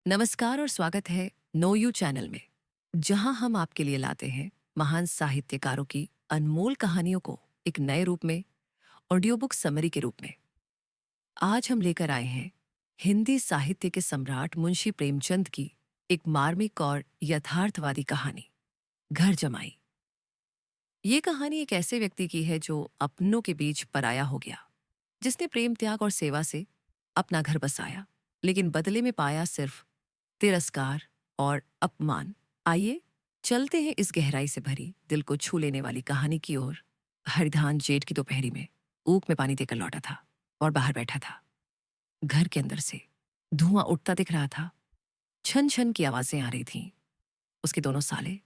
नमस्कार और स्वागत है नो यू चैनल में, जहां हम आपके लिए लाते हैं महान साहित्यकारों की अनमोल कहानियों को एक नए रूप में, ऑडियो बुक समरी के रूप में। आज हम लेकर आए हैं हिंदी साहित्य के सम्राट मुंशी प्रेमचंद की एक मार्मिक और यथार्थवादी कहानी, घर जमाई। ये कहानी एक ऐसे व्यक्ति की है जो अपनों के बीच पराया हो गया, जिसने प्रेम त्याग और सेवा से अपना घर बसाया, लेकिन बदले में पाया सिर्फ तिरस्कार और अपमान। आइए चलते हैं इस गहराई से भरी, दिल को छू लेने वाली कहानी की ओर। हरिधान जेठ की दोपहरी में ऊख में पानी देकर लौटा था और बाहर बैठा था। घर के अंदर से धुआं उठता दिख रहा था। छन छन की आवाजें आ रही थीं। उसके दोनों साले,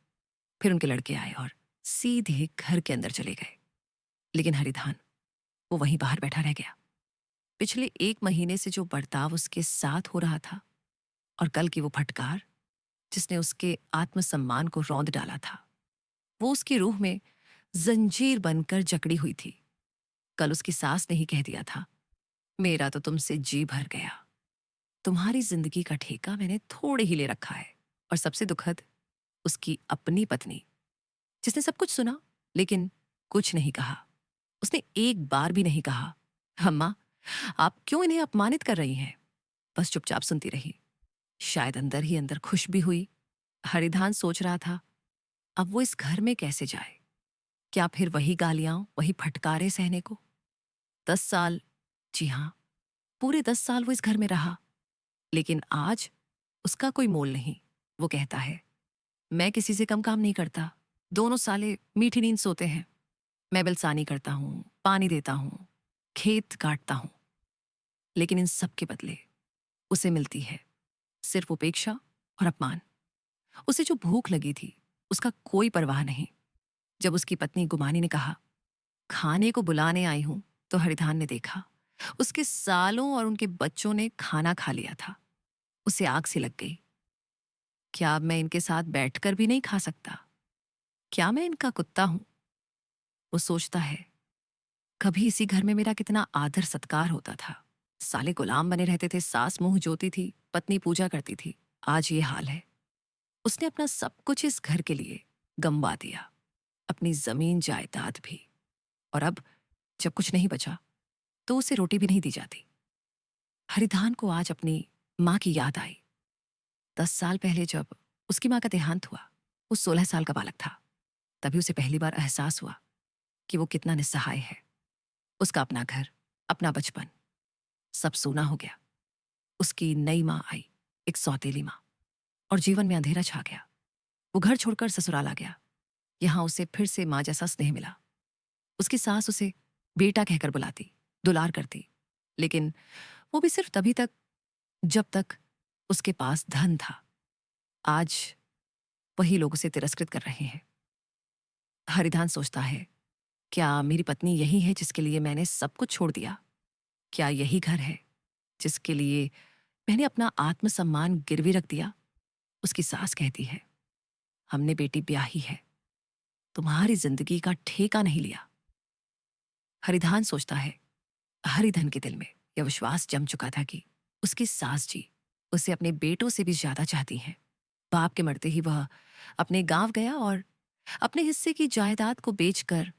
फिर उनके लड़के आए और सीधे घर के अंदर चले गए। लेकिन हरिधान, वो वहीं बाहर बैठा रह गया। पिछले 1 महीने से जो बर्ताव उसके साथ हो रहा था और कल की वो फटकार जिसने उसके आत्मसम्मान को रौंद डाला था, वो उसकी रूह में जंजीर बनकर जकड़ी हुई थी। कल उसकी सास ने ही कह दिया था, मेरा तो तुमसे जी भर गया। तुम्हारी जिंदगी का ठेका मैंने थोड़े ही ले रखा है। और सबसे दुखद, उसकी अपनी पत्नी, जिसने सब कुछ सुना लेकिन कुछ नहीं कहा। उसने एक बार भी नहीं कहा, अम्मा आप क्यों इन्हें अपमानित कर रही हैं। बस चुपचाप सुनती रही। शायद अंदर ही अंदर खुश भी हुई। हरिधान सोच रहा था, अब वो इस घर में कैसे जाए। क्या फिर वही गालियां, वही फटकारे सहने को? 10 साल, जी हाँ, पूरे 10 साल वो इस घर में रहा, लेकिन आज उसका कोई मोल नहीं। वो कहता है, मैं किसी से कम काम नहीं करता। दोनों साले मीठी नींद सोते हैं। मैं बिलसानी करता हूं, पानी देता हूं, खेत काटता हूं, लेकिन इन सब के बदले उसे मिलती है सिर्फ उपेक्षा और अपमान। उसे जो भूख लगी थी, उसका कोई परवाह नहीं। जब उसकी पत्नी गुमानी ने कहा, खाने को बुलाने आई हूं, तो हरिधान ने देखा उसके सालों और उनके बच्चों ने खाना खा लिया था। उसे आग सी लग गई। क्या अब मैं इनके साथ बैठकर भी नहीं खा सकता? क्या मैं इनका कुत्ता हूं? वो सोचता है, कभी इसी घर में मेरा कितना आदर सत्कार होता था। साले गुलाम बने रहते थे, सास मुंह जोती थी, पत्नी पूजा करती थी। आज ये हाल है। उसने अपना सब कुछ इस घर के लिए गंवा दिया, अपनी जमीन जायदाद भी। और अब जब कुछ नहीं बचा, तो उसे रोटी भी नहीं दी जाती। हरिधान को आज अपनी माँ की याद आई। 10 साल पहले जब उसकी माँ का देहांत हुआ, वो 16 साल का बालक था। तभी उसे पहली बार एहसास हुआ कि वो कितना निस्सहाय है। उसका अपना घर, अपना बचपन, सब सूना हो गया। उसकी नई माँ आई, एक सौतेली माँ, और जीवन में अंधेरा छा गया। वो घर छोड़कर ससुराल आ गया। यहाँ उसे फिर से माँ जैसा स्नेह मिला। उसकी सास उसे बेटा कहकर बुलाती, दुलार करती, लेकिन वो भी सिर्फ तभी तक जब तक उसके पास धन था। आज वही लोग उसे तिरस्कृत कर रहे हैं। हरिधान सोचता है, क्या मेरी पत्नी यही है जिसके लिए मैंने सब कुछ छोड़ दिया? क्या यही घर है जिसके लिए मैंने अपना आत्मसम्मान गिरवी रख दिया? उसकी सास कहती है, हमने बेटी ब्याही है, तुम्हारी जिंदगी का ठेका नहीं लिया। हरिधान सोचता है, हरिधन के दिल में यह विश्वास जम चुका था कि उसकी सास जी उसे अपने बेटों से भी ज्यादा चाहती हैं। बाप के मरते ही वह अपने गांव गया और अपने हिस्से की जायदाद को बेचकर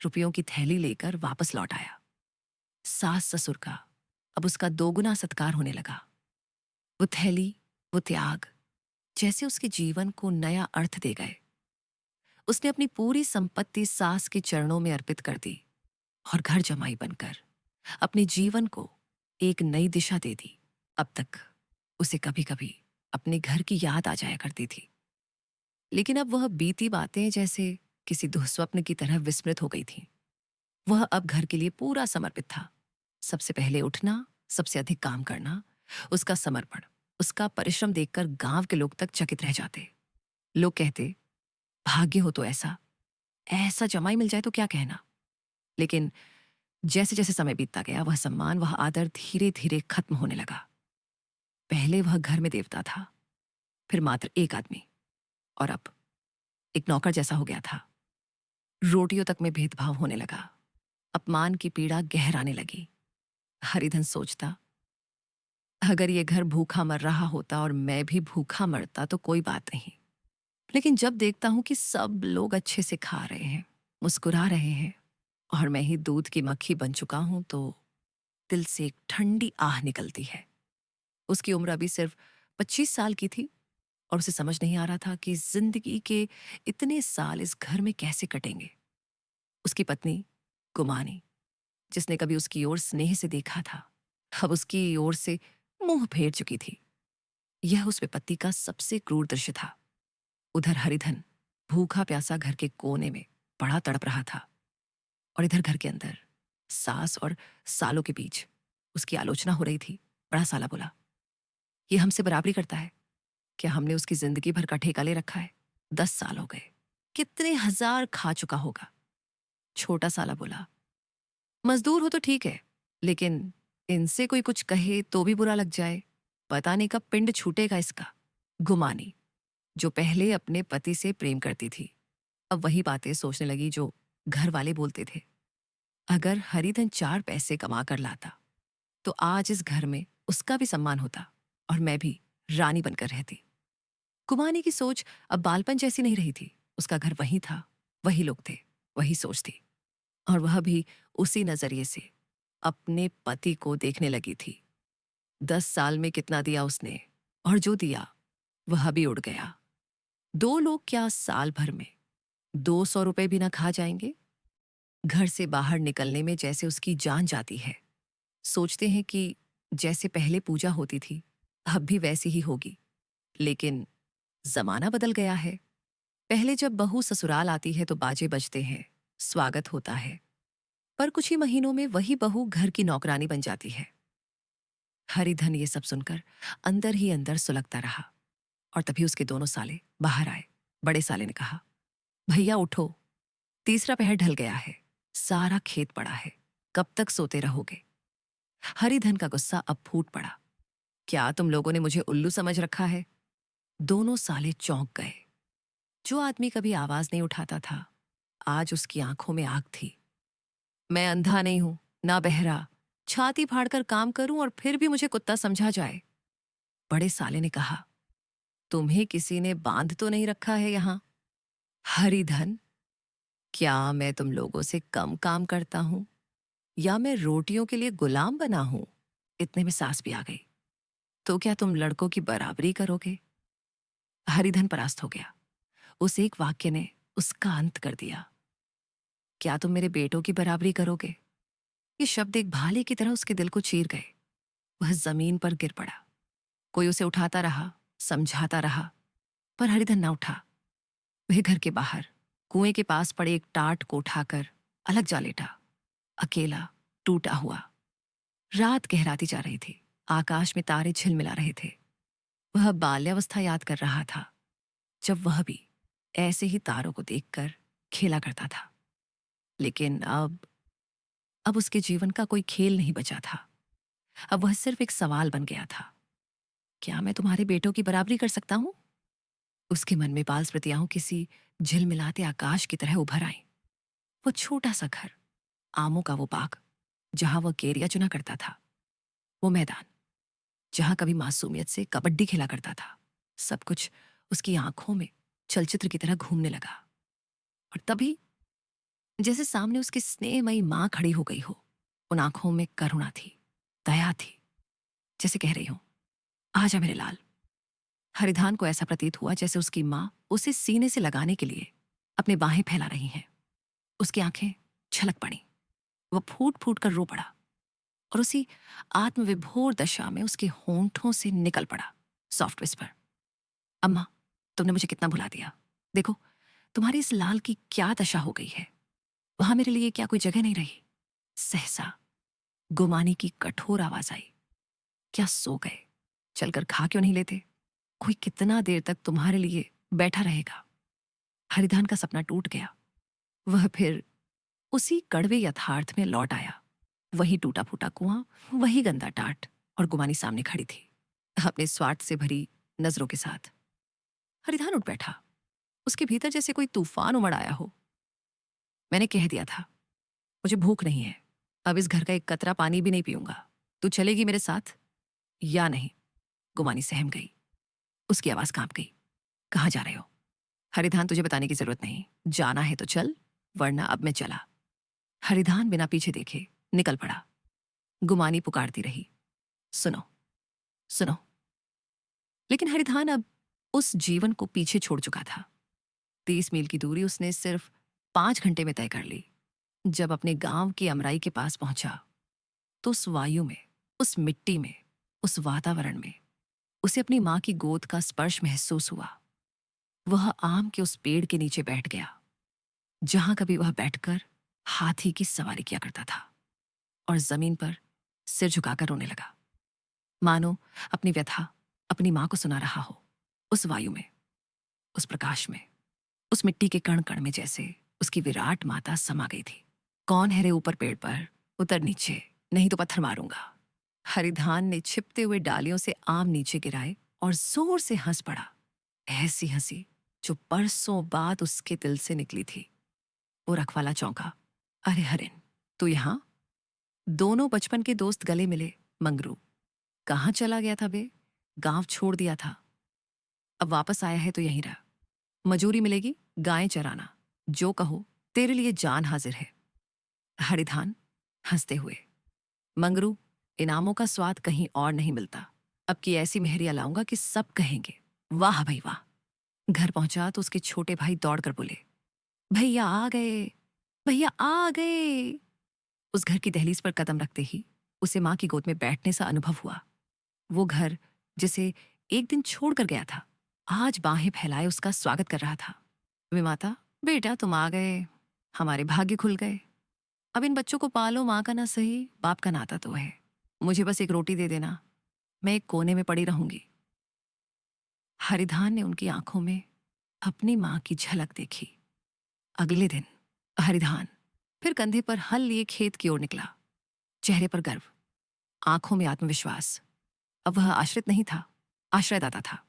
रुपयों की थैली लेकर वापस लौट आया। सास ससुर का अब उसका दोगुना सत्कार होने लगा। वो थैली, वो त्याग, जैसे उसके जीवन को नया अर्थ दे गए। उसने अपनी पूरी संपत्ति सास के चरणों में अर्पित कर दी और घर जमाई बनकर अपने जीवन को एक नई दिशा दे दी। अब तक उसे कभी कभी अपने घर की याद आ जाया करती थी, लेकिन अब वह बीती बातें जैसे किसी दुःस्वप्न की तरह विस्मृत हो गई थीं। वह अब घर के लिए पूरा समर्पित था। सबसे पहले उठना, सबसे अधिक काम करना, उसका समर्पण, उसका परिश्रम देखकर गांव के लोग तक चकित रह जाते। लोग कहते, भाग्य हो तो ऐसा ऐसा जमाई मिल जाए तो क्या कहना। लेकिन जैसे जैसे समय बीतता गया, वह सम्मान, वह आदर धीरे धीरे खत्म होने लगा। पहले वह घर में देवता था, फिर मात्र एक आदमी, और अब एक नौकर जैसा हो गया था। रोटियों तक में भेदभाव होने लगा। अपमान की पीड़ा गहराने लगी। हरिधन सोचता, अगर ये घर भूखा मर रहा होता और मैं भी भूखा मरता तो कोई बात नहीं, लेकिन जब देखता हूं कि सब लोग अच्छे से खा रहे हैं, मुस्कुरा रहे हैं, और मैं ही दूध की मक्खी बन चुका हूं, तो दिल से एक ठंडी आह निकलती है। उसकी उम्र अभी सिर्फ 25 साल की थी और उसे समझ नहीं आ रहा था कि जिंदगी के इतने साल इस घर में कैसे कटेंगे। उसकी पत्नी गुमानी, जिसने कभी उसकी ओर स्नेह से देखा था, अब उसकी ओर से मुंह फेर चुकी थी। यह उस विपत्ति का सबसे क्रूर दृश्य था। उधर हरिधन भूखा प्यासा घर के कोने में बड़ा तड़प रहा था, और इधर घर के अंदर सास और सालों के बीच उसकी आलोचना हो रही थी। बड़ा साला बोला, ये हमसे बराबरी करता है क्या? हमने उसकी जिंदगी भर का ठेका ले रखा है। 10 साल हो गए, कितने हजार खा चुका होगा। छोटा साला बोला, मजदूर हो तो ठीक है, लेकिन इनसे कोई कुछ कहे तो भी बुरा लग जाए। पता नहीं कब पिंड छूटेगा इसका। गुमानी, जो पहले अपने पति से प्रेम करती थी, अब वही बातें सोचने लगी जो घर वाले बोलते थे। अगर हरिधन 4 पैसे कमा कर लाता तो आज इस घर में उसका भी सम्मान होता और मैं भी रानी बनकर रहती। कुमानी की सोच अब बालपन जैसी नहीं रही थी। उसका घर वही था, वही लोग थे, वही सोच थी, और वह भी उसी नजरिए से अपने पति को देखने लगी थी। 10 साल में कितना दिया उसने, और जो दिया वह भी उड़ गया। 2 लोग क्या साल भर में 200 रुपए भी ना खा जाएंगे? घर से बाहर निकलने में जैसे उसकी जान जाती है। सोचते हैं कि जैसे पहले पूजा होती थी अब भी वैसी ही होगी, लेकिन जमाना बदल गया है। पहले जब बहू ससुराल आती है तो बाजे बजते हैं, स्वागत होता है, पर कुछ ही महीनों में वही बहू घर की नौकरानी बन जाती है। हरिधन ये सब सुनकर अंदर ही अंदर सुलगता रहा, और तभी उसके दोनों साले बाहर आए। बड़े साले ने कहा, भैया उठो, तीसरा पहर ढल गया है, सारा खेत पड़ा है, कब तक सोते रहोगे? हरिधन का गुस्सा अब फूट पड़ा। क्या तुम लोगों ने मुझे उल्लू समझ रखा है? दोनों साले चौंक गए। जो आदमी कभी आवाज नहीं उठाता था, आज उसकी आंखों में आग थी। मैं अंधा नहीं हूं, ना बहरा, छाती फाड़कर काम करूं और फिर भी मुझे कुत्ता समझा जाए। बड़े साले ने कहा, तुम्हें किसी ने बांध तो नहीं रखा है यहां? हरिधन, क्या मैं तुम लोगों से कम काम करता हूं, या मैं रोटियों के लिए गुलाम बना हूं? इतने में सास भी आ गई। तो क्या तुम लड़कों की बराबरी करोगे? हरिधन परास्त हो गया। उस एक वाक्य ने उसका अंत कर दिया। क्या तुम मेरे बेटों की बराबरी करोगे? ये शब्द एक भाले की तरह उसके दिल को चीर गए। वह जमीन पर गिर पड़ा। कोई उसे उठाता रहा, समझाता रहा, पर हरिधन न उठा। वह घर के बाहर कुएं के पास पड़े एक टाट को उठाकर अलग जा लेटा, अकेला, टूटा हुआ। रात गहराती जा रही थी, आकाश में तारे झिलमिला रहे थे। वह बाल्यावस्था याद कर रहा था, जब वह भी ऐसे ही तारों को देखकर खेला करता था। लेकिन अब उसके जीवन का कोई खेल नहीं बचा था। अब वह सिर्फ एक सवाल बन गया था, क्या मैं तुम्हारे बेटों की बराबरी कर सकता हूं? उसके मन में बाल स्मृतियां किसी झिलमिलाते आकाश की तरह उभर आई। वो छोटा सा घर, आमों का वो बाग जहां वह केरिया चुना करता था, वो मैदान जहां कभी मासूमियत से कबड्डी खेला करता था, सब कुछ उसकी आंखों में चलचित्र की तरह घूमने लगा। और तभी जैसे सामने उसकी स्नेहमयी मां खड़ी हो गई हो। उन आंखों में करुणा थी, दया थी, जैसे कह रही हूं, आजा मेरे लाल। हरिधान को ऐसा प्रतीत हुआ जैसे उसकी मां उसे सीने से लगाने के लिए अपने बाहें फैला रही हैं। उसकी आंखें छलक पड़ी। वह फूट फूट कर रो पड़ा, और उसी आत्मविभोर दशा में उसके होंठों से निकल पड़ा सॉफ्ट विस्पर, अम्मा, तुमने मुझे कितना भुला दिया। देखो, तुम्हारी इस लाल की क्या दशा हो गई है। वहां मेरे लिए क्या कोई जगह नहीं रही। सहसा गुमानी की कठोर आवाज आई, क्या सो गए? चलकर खा क्यों नहीं लेते? कोई कितना देर तक तुम्हारे लिए बैठा रहेगा? हरिधान का सपना टूट गया। वह फिर उसी कड़वे यथार्थ में लौट आया। वही टूटा फूटा कुआं, वही गंदा टाट, और गुमानी सामने खड़ी थी, अपने स्वार्थ से भरी नजरों के साथ। हरिधान उठ बैठा। उसके भीतर जैसे कोई तूफान उमड़ आया हो। मैंने कह दिया था, मुझे भूख नहीं है, अब इस घर का एक कतरा पानी भी नहीं पीऊंगा। तू चलेगी मेरे साथ? या नहीं? गुमानी सहम गई। उसकी आवाज कांप गई। कहाँ जा रहे हो? हरिधान, तुझे बताने की जरूरत नहीं। जाना है तो चल, वरना अब मैं चला। हरिधान बिना पीछे देखे निकल पड़ा। गुमानी पुकारती रही, सुनो, सुनो। लेकिन हरिधान अब उस जीवन को पीछे छोड़ चुका था। 30 मील की दूरी उसने सिर्फ 5 घंटे में तय कर ली। जब अपने गांव की अमराई के पास पहुंचा तो उस वायु में, उस मिट्टी में, उस वातावरण में उसे अपनी मां की गोद का स्पर्श महसूस हुआ। वह आम के उस पेड़ के नीचे बैठ गया जहां कभी वह बैठकर हाथी की सवारी किया करता था, और जमीन पर सिर झुकाकर रोने लगा, मानो अपनी व्यथा अपनी मां को सुना रहा हो। उस वायु में, उस प्रकाश में, उस मिट्टी के कण कण में जैसे उसकी विराट माता समा गई थी। कौन है रे ऊपर पेड़ पर? उतर नीचे, नहीं तो पत्थर मारूंगा। हरिधान ने छिपते हुए डालियों से आम नीचे गिराए और जोर से हंस पड़ा। ऐसी हंसी जो बरसों बाद उसके दिल से निकली थी। वो रखवाला चौंका। अरे हरिन, तू यहां? दोनों बचपन के दोस्त गले मिले। मंगरू, कहाँ चला गया था बे? गांव छोड़ दिया था, अब वापस आया है तो यहीं रह। मजूरी मिलेगी, गायें चराना, जो कहो, तेरे लिए जान हाजिर है। हरिधान हंसते हुए, मंगरू, इनामों का स्वाद कहीं और नहीं मिलता। अब की ऐसी मेहरिया लाऊंगा कि सब कहेंगे, वाह भाई वाह। घर पहुंचा तो उसके छोटे भाई दौड़कर बोले, भैया आ गए, भैया आ गए। उस घर की दहलीज पर कदम रखते ही उसे मां की गोद में बैठने सा अनुभव हुआ। वो घर जिसे एक दिन छोड़कर गया था, आज बाहें फैलाए उसका स्वागत कर रहा था। वे माता, बेटा तुम आ गए, हमारे भाग्य खुल गए। अब इन बच्चों को पालो, माँ का ना सही, बाप का नाता तो है। मुझे बस एक रोटी दे देना, मैं एक कोने में पड़ी रहूंगी। हरिधान ने उनकी आंखों में अपनी मां की झलक देखी। अगले दिन हरिधान फिर कंधे पर हल लिए खेत की ओर निकला। चेहरे पर गर्व, आंखों में आत्मविश्वास। अब वह आश्रित नहीं था, आश्रयदाता था।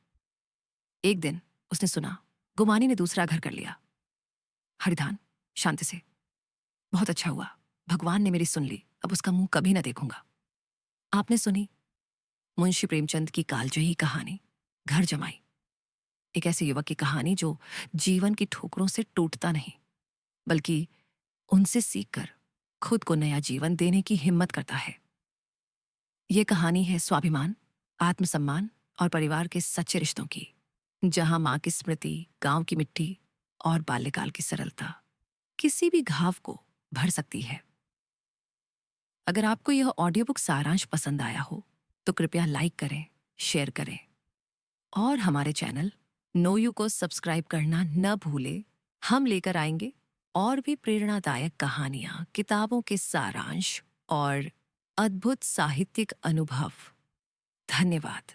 एक दिन उसने सुना, गुमानी ने दूसरा घर कर लिया। हरिधान शांति से, बहुत अच्छा हुआ, भगवान ने मेरी सुन ली, अब उसका मुंह कभी ना देखूंगा। आपने सुनी मुंशी प्रेमचंद की कालजयी कहानी, घर जमाई। एक ऐसे युवक की कहानी जो जीवन की ठोकरों से टूटता नहीं, बल्कि उनसे सीखकर खुद को नया जीवन देने की हिम्मत करता है। ये कहानी है स्वाभिमान, आत्मसम्मान और परिवार के सच्चे रिश्तों की, जहां मां की स्मृति, गांव की मिट्टी और बाल्यकाल की सरलता किसी भी घाव को भर सकती है। अगर आपको यह ऑडियो बुक सारांश पसंद आया हो तो कृपया लाइक करें, शेयर करें और हमारे चैनल नो यू को सब्सक्राइब करना न भूलें। हम लेकर आएंगे और भी प्रेरणादायक कहानियां, किताबों के सारांश और अद्भुत साहित्यिक अनुभव। धन्यवाद।